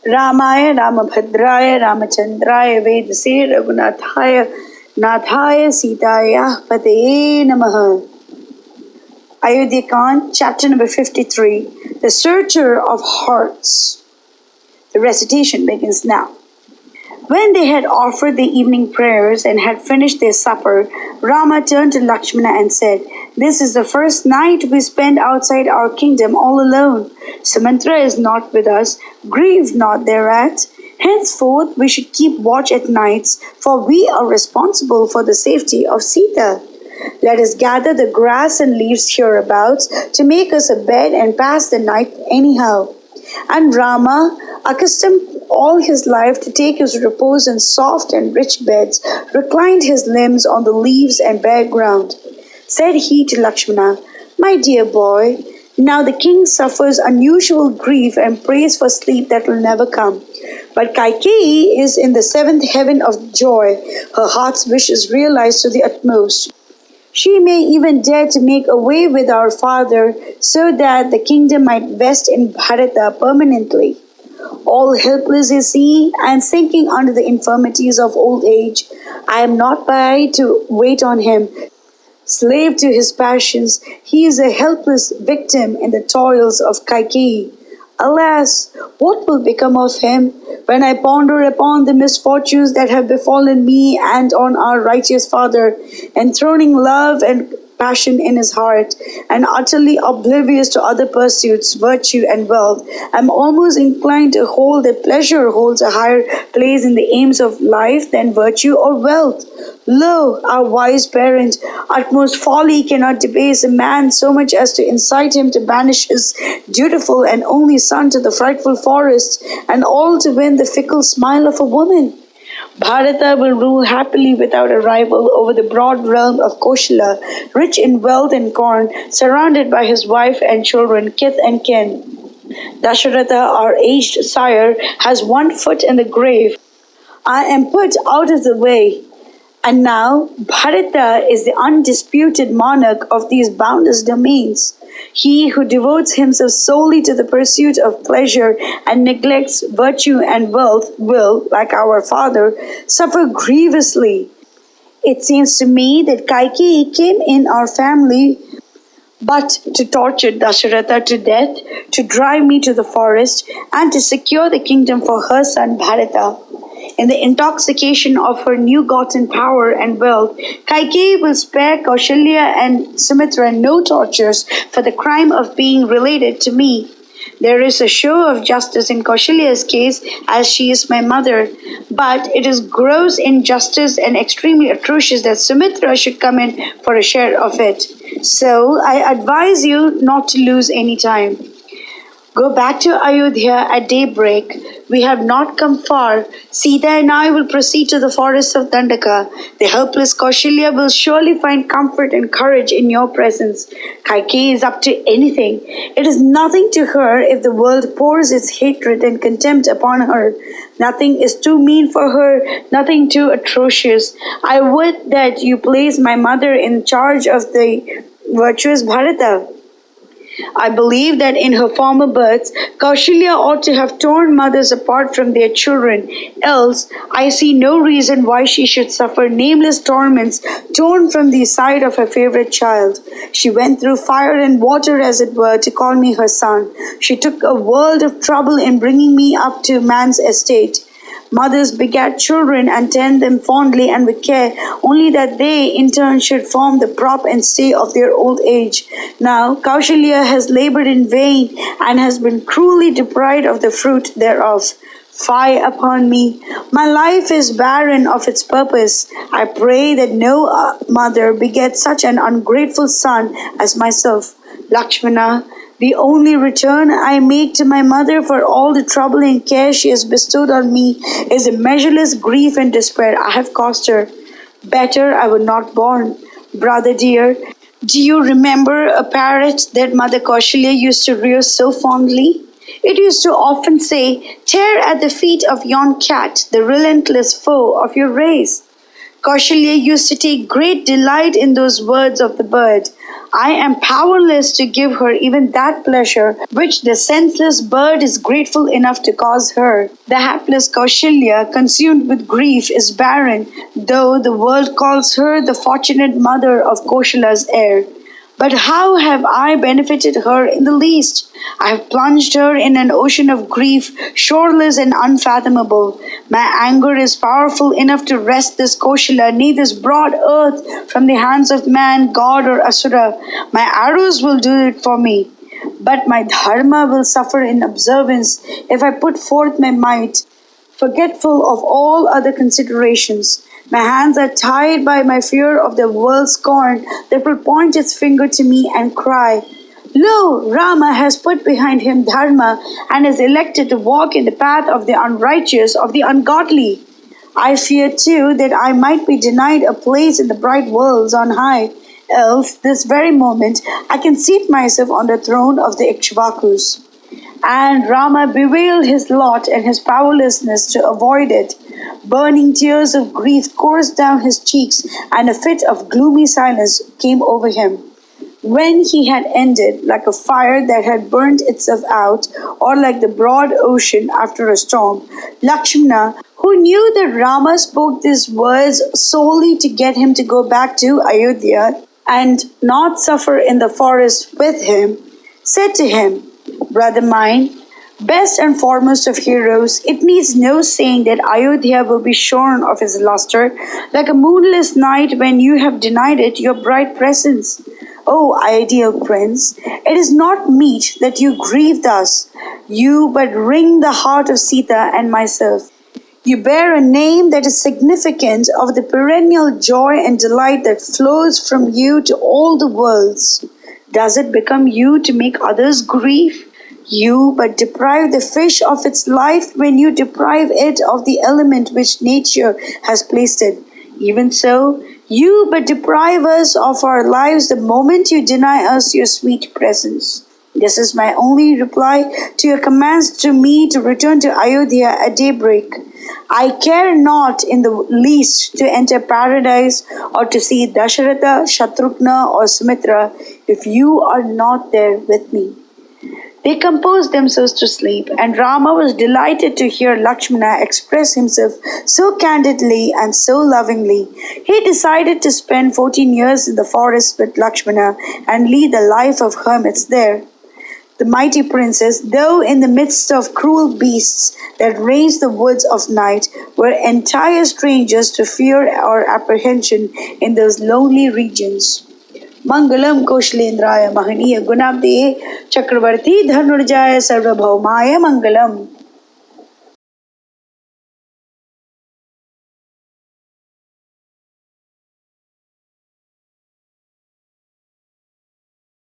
Ramaya Ramabhadraya Ramachandraya Vedase Raghunathaya Nathaya Sitaya Pataye Namaha. Ayodhya chapter number 53, the searcher of hearts. The recitation begins now. When they had offered the evening prayers and had finished their supper, Rama turned to Lakshmana and said, "This is the first night we spend outside our kingdom all alone. Sumitra is not with us. Grieve not thereat. Henceforth we should keep watch at nights, for we are responsible for the safety of Sita. Let us gather the grass and leaves hereabouts to make us a bed and pass the night anyhow." And Rama, accustomed all his life to take his repose in soft and rich beds, reclined his limbs on the leaves and bare ground. Said he to Lakshmana, "My dear boy, now the king suffers unusual grief and prays for sleep that will never come. But Kaikeyi is in the seventh heaven of joy, her heart's wish is realized to the utmost. She may even dare to make away with our father so that the kingdom might vest in Bharata permanently. All helpless is he and sinking under the infirmities of old age. I am not by to wait on him. Slave to his passions, he is a helpless victim in the toils of Kaikeyi. Alas, what will become of him? When I ponder upon the misfortunes that have befallen me and on our righteous father, enthroning love and passion in his heart, and utterly oblivious to other pursuits, virtue and wealth, I am almost inclined to hold that pleasure holds a higher place in the aims of life than virtue or wealth. Lo, our wise parent, utmost folly cannot debase a man so much as to incite him to banish his dutiful and only son to the frightful forest, and all to win the fickle smile of a woman. Bharata will rule happily without a rival over the broad realm of Kaushalya, rich in wealth and corn, surrounded by his wife and children, kith and kin. Dasaratha, our aged sire, has one foot in the grave. I am put out of the way. And now Bharata is the undisputed monarch of these boundless domains. He who devotes himself solely to the pursuit of pleasure and neglects virtue and wealth will, like our father, suffer grievously. It seems to me that Kaikeyi came in our family but to torture Dasaratha to death, to drive me to the forest, and to secure the kingdom for her son Bharata. In the intoxication of her new-gotten power and wealth, Kaikeyi will spare Kaushalya and Sumitra no tortures for the crime of being related to me. There is a show of justice in Kaushalya's case, as she is my mother, but it is gross injustice and extremely atrocious that Sumitra should come in for a share of it. So I advise you not to lose any time. Go back to Ayodhya at daybreak. We have not come far. Sita and I will proceed to the forests of Dandaka. The helpless Kaushalya will surely find comfort and courage in your presence. Kaikeyi is up to anything. It is nothing to her if the world pours its hatred and contempt upon her. Nothing is too mean for her, nothing too atrocious. I would that you place my mother in charge of the virtuous Bharata. I believe that in her former births, Kaushalya ought to have torn mothers apart from their children. Else, I see no reason why she should suffer nameless torments torn from the side of her favorite child. She went through fire and water, as it were, to call me her son. She took a world of trouble in bringing me up to man's estate. Mothers begat children and tend them fondly and with care, only that they, in turn, should form the prop and stay of their old age. Now, Kaushalya has labored in vain and has been cruelly deprived of the fruit thereof. Fie upon me! My life is barren of its purpose. I pray that no mother beget such an ungrateful son as myself. Lakshmana, the only return I make to my mother for all the trouble and care she has bestowed on me is the measureless grief and despair I have caused her. Better I were not born. Brother dear, do you remember a parrot that Mother Kaushalya used to rear so fondly? It used to often say, "Tear at the feet of yon cat, the relentless foe of your race." Kaushalya used to take great delight in those words of the bird. I am powerless to give her even that pleasure which the senseless bird is grateful enough to cause her. The hapless Kaushalya, consumed with grief, is barren, though the world calls her the fortunate mother of Kaushalya's heir. But how have I benefited her in the least? I have plunged her in an ocean of grief, shoreless and unfathomable. My anger is powerful enough to wrest this Kaushalya, nay, this broad earth, from the hands of man, god, or asura. My arrows will do it for me. But my dharma will suffer in observance if I put forth my might, forgetful of all other considerations. My hands are tied by my fear of the world's scorn that will point its finger to me and cry, Lo, Rama has put behind him dharma and is elected to walk in the path of the unrighteous, of the ungodly. I fear too that I might be denied a place in the bright worlds on high, else this very moment I can seat myself on the throne of the Ikshvakus. And Rama bewailed his lot and his powerlessness to avoid it. Burning tears of grief coursed down his cheeks, and a fit of gloomy silence came over him. When he had ended, like a fire that had burnt itself out, or like the broad ocean after a storm, Lakshmana, who knew that Rama spoke these words solely to get him to go back to Ayodhya and not suffer in the forest with him, said to him, Brother mine, best and foremost of heroes, it needs no saying that Ayodhya will be shorn of his luster like a moonless night when you have denied it your bright presence. O ideal prince, it is not meet that you grieve thus. You but wring the heart of Sita and myself. You bear a name that is significant of the perennial joy and delight that flows from you to all the worlds. Does it become you to make others grieve? You but deprive the fish of its life when you deprive it of the element which nature has placed it. Even so, you but deprive us of our lives the moment you deny us your sweet presence. This is my only reply to your commands to me to return to Ayodhya at daybreak. I care not in the least to enter paradise or to see Dasaratha, Shatrughna or Sumitra if you are not there with me. They composed themselves to sleep, and Rama was delighted to hear Lakshmana express himself so candidly and so lovingly. He decided to spend 14 years in the forest with Lakshmana and lead the life of hermits there. The mighty princes, though in the midst of cruel beasts that ranged the woods of night, were entire strangers to fear or apprehension in those lonely regions. Mangalam Kaushalendraya Mahaniya Gunabde Chakravarti Dhanurjaya Sarvabhaumaya Mangalam.